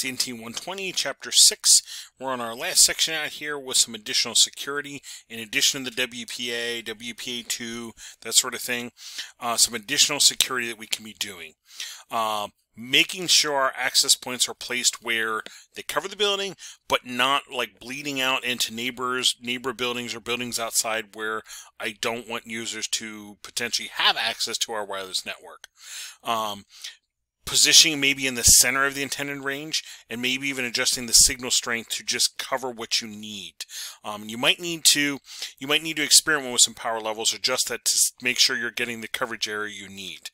CNT120, Chapter 6. We're on our last section out here with some additional security, in addition to the WPA, WPA2, that sort of thing. Some additional security that we can be doing. Making sure our access points are placed where they cover the building, but not like bleeding out into neighbor buildings or buildings outside where I don't want users to potentially have access to our wireless network. Positioning maybe in the center of the intended range, and maybe even adjusting the signal strength to just cover what you need. You might need to experiment with some power levels, adjust that to make sure you're getting the coverage area you need.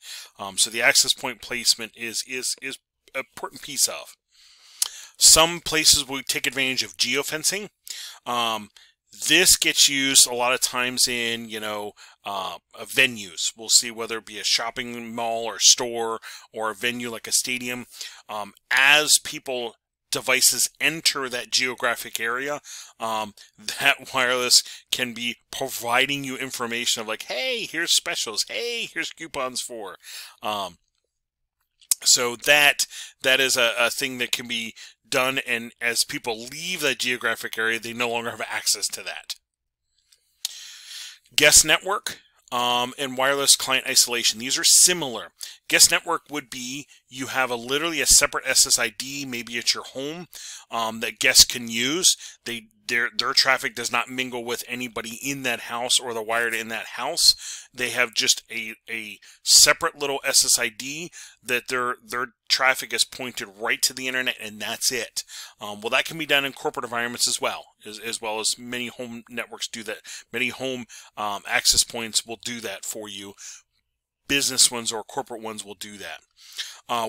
So the access point placement is an important piece of. Some places will take advantage of geofencing. This gets used a lot of times in, venues. We'll see whether it be a shopping mall or store or a venue like a stadium. As devices enter that geographic area, that wireless can be providing you information of like, hey, here's specials. Hey, here's coupons for. So that is a thing that can be done, and as people leave that geographic area, they no longer have access to that. Guest network and wireless client isolation. These are similar. Guest network would be you have literally a separate SSID, maybe at your home, that guests can use. Their traffic does not mingle with anybody in that house or the wired in that house. They have just a separate little SSID that their traffic is pointed right to the internet, and that's it. Well, that can be done in corporate environments as well as many home networks do that. Many home access points will do that for you. Business ones or corporate ones will do that.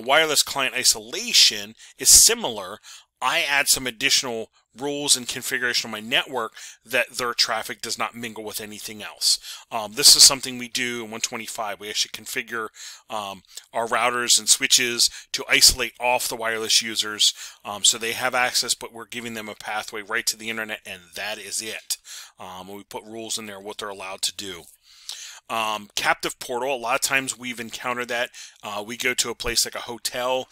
Wireless client isolation is similar. I add some additional rules and configuration on my network that their traffic does not mingle with anything else. This is something we do in 125. We actually configure our routers and switches to isolate off the wireless users, so they have access, but we're giving them a pathway right to the internet, and that is it. We put rules in there what they're allowed to do. Captive portal, a lot of times we've encountered that. We go to a place like a hotel,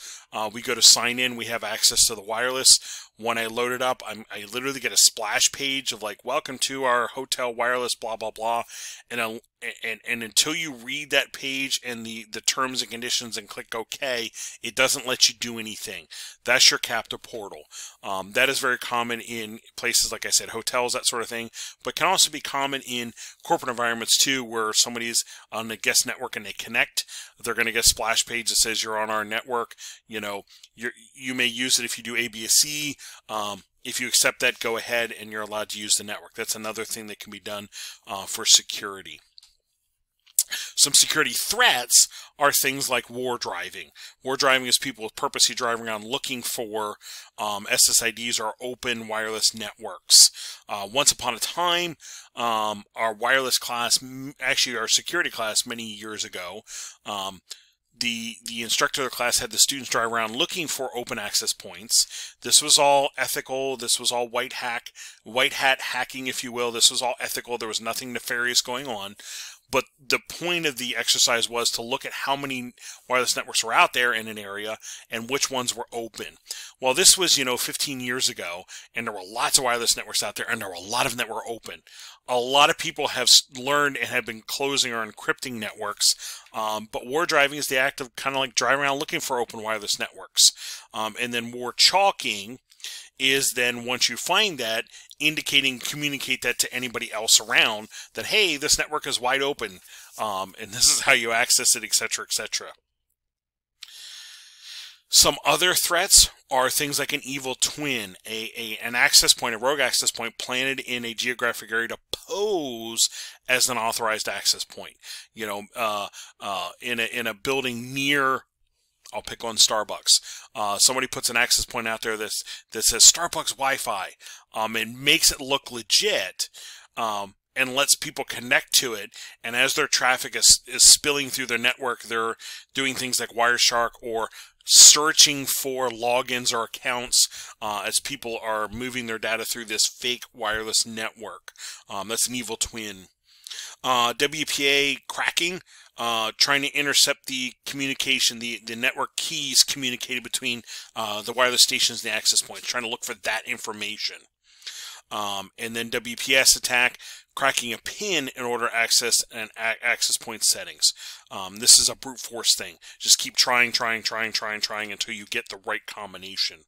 we go to sign in, we have access to the wireless. When I load it up, I literally get a splash page of like, welcome to our hotel wireless, blah, blah, blah. And until you read that page and the terms and conditions and click OK, it doesn't let you do anything. That's your captive portal. That is very common in places, like I said, hotels, that sort of thing, but can also be common in corporate environments too, where somebody's on the guest network and they connect. They're going to get a splash page that says you're on our network. You may use it if you do ABSC. If you accept that, go ahead and you're allowed to use the network. That's another thing that can be done for security. Some security threats are things like war driving. War driving is people purposely driving around looking for SSIDs or open wireless networks. Once upon a time, our wireless class, actually our security class many years ago, the instructor of the class had the students drive around looking for open access points. This was all ethical. This was all white hat hacking, if you will. This was all ethical. There was nothing nefarious going on. But the point of the exercise was to look at how many wireless networks were out there in an area and which ones were open. Well, this was, 15 years ago, and there were lots of wireless networks out there, and there were a lot of them that were open. A lot of people have learned and have been closing or encrypting networks, but war driving is the act of kind of like driving around looking for open wireless networks. And then war chalking is then, once you find that, communicate that to anybody else around that, hey, this network is wide open, and this is how you access it, etc., etc. Some other threats are things like an evil twin, an access point, a rogue access point planted in a geographic area to pose as an authorized access point. In a building near, I'll pick on Starbucks. Somebody puts an access point out there that says Starbucks Wi-Fi, and makes it look legit, and lets people connect to it. And as their traffic is spilling through their network, they're doing things like Wireshark or searching for logins or accounts as people are moving their data through this fake wireless network. That's an evil twin. WPA cracking. trying to intercept the communication, the network keys communicated between the wireless stations and the access points, trying to look for that information. And then WPS attack, cracking a pin in order to access an access point settings. This is a brute force thing. Just keep trying until you get the right combination.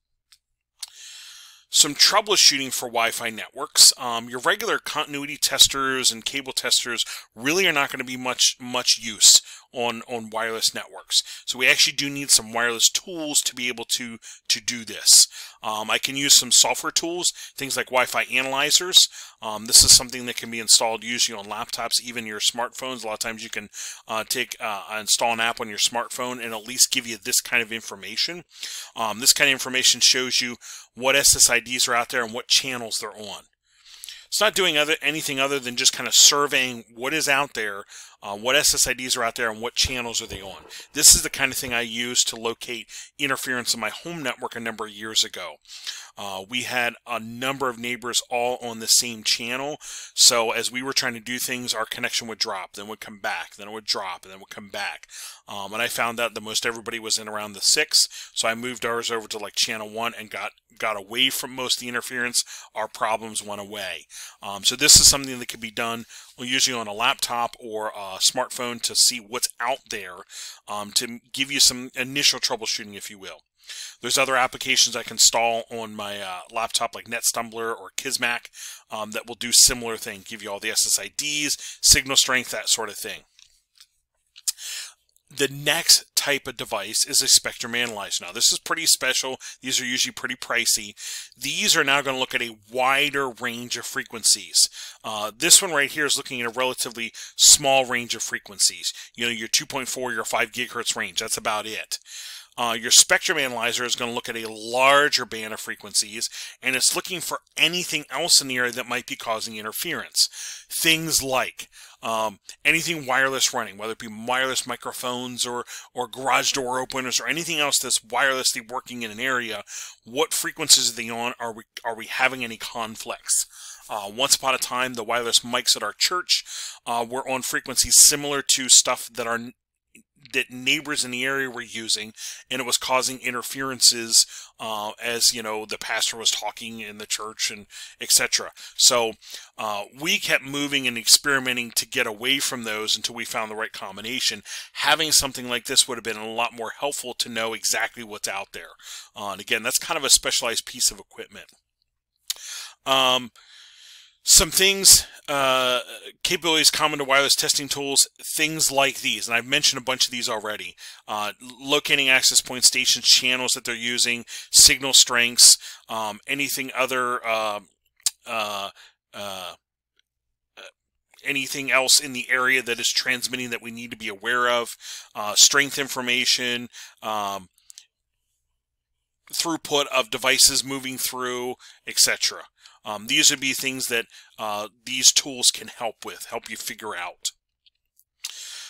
Some troubleshooting for Wi-Fi networks. Your regular continuity testers and cable testers really are not going to be much use on wireless networks. So we actually do need some wireless tools to be able to do this. I can use some software tools, things like Wi-Fi analyzers. This is something that can be installed usually on laptops, even your smartphones. A lot of times you can install an app on your smartphone and at least give you this kind of information. This kind of information shows you what SSIDs are out there and what channels they're on. It's not doing anything other than just kind of surveying what is out there, what SSIDs are out there, and what channels are they on. This is the kind of thing I used to locate interference in my home network a number of years ago. We had a number of neighbors all on the same channel, so as we were trying to do things, our connection would drop, then would come back, then it would drop, and then would come back. And I found out that most everybody was in around the 6, so I moved ours over to like channel 1 and got away from most of the interference. Our problems went away. So this is something that can be done usually on a laptop or a smartphone to see what's out there, to give you some initial troubleshooting, if you will. There's other applications I can install on my laptop like NetStumbler or Kismac that will do similar thing, give you all the SSIDs, signal strength, that sort of thing. The next type of device is a spectrum analyzer. Now, this is pretty special. These are usually pretty pricey. These are now going to look at a wider range of frequencies. This one right here is looking at a relatively small range of frequencies. You know, your 2.4, your 5 gigahertz range. That's about it. Your spectrum analyzer is going to look at a larger band of frequencies, and it's looking for anything else in the area that might be causing interference. Things like anything wireless running, whether it be wireless microphones or garage door openers or anything else that's wirelessly working in an area. What frequencies are they on? Are we having any conflicts? Once upon a time, the wireless mics at our church were on frequencies similar to stuff that neighbors in the area were using, and it was causing interferences as, you know, the pastor was talking in the church and etc. So we kept moving and experimenting to get away from those until we found the right combination. Having something like this would have been a lot more helpful to know exactly what's out there. And again, that's kind of a specialized piece of equipment. Some things, capabilities common to wireless testing tools, things like these, and I've mentioned a bunch of these already. Locating access point stations, channels that they're using, signal strengths, anything other, anything else in the area that is transmitting that we need to be aware of, strength information, throughput of devices moving through, etc. These would be things that these tools can help you figure out.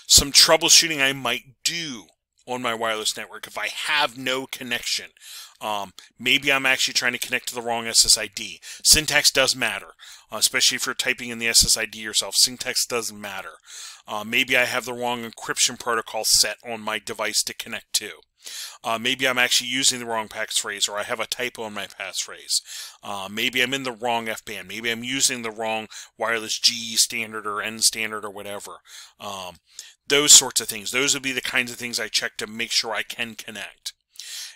Some troubleshooting I might do on my wireless network if I have no connection. Maybe I'm actually trying to connect to the wrong SSID. Syntax does matter, especially if you're typing in the SSID yourself. Syntax does matter. Maybe I have the wrong encryption protocol set on my device to connect to. Maybe I'm actually using the wrong passphrase, or I have a typo in my passphrase. Maybe I'm in the wrong F-band. Maybe I'm using the wrong wireless G standard or N standard or whatever. Those sorts of things. Those would be the kinds of things I check to make sure I can connect.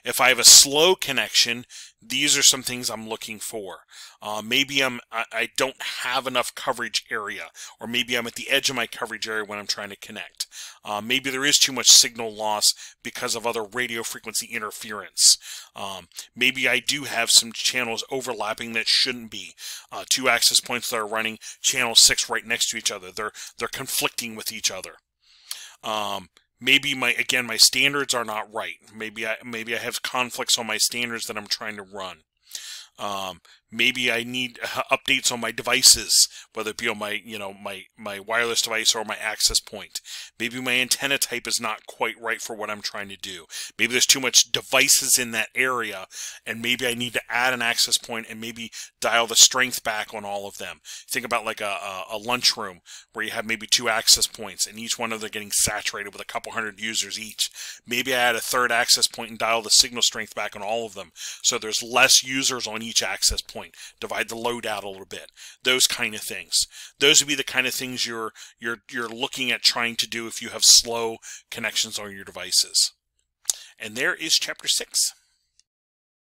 If I have a slow connection, these are some things I'm looking for. Maybe I don't have enough coverage area, or maybe I'm at the edge of my coverage area when I'm trying to connect. Maybe there is too much signal loss because of other radio frequency interference. Maybe I do have some channels overlapping that shouldn't be. 2 access points that are running channel 6 right next to each other. They're conflicting with each other. Maybe my standards are not right. Maybe I have conflicts on my standards that I'm trying to run. Maybe I need updates on my devices, whether it be on my, my wireless device or my access point. Maybe my antenna type is not quite right for what I'm trying to do. Maybe there's too much devices in that area, and maybe I need to add an access point and maybe dial the strength back on all of them. Think about like a lunchroom where you have maybe 2 access points, and each one of them getting saturated with a couple hundred users each. Maybe I add a 3rd access point and dial the signal strength back on all of them, so there's less users on each access point. Divide the load out a little bit. Those kind of things. Those would be the kind of things you're looking at trying to do if you have slow connections on your devices. And there is chapter 6.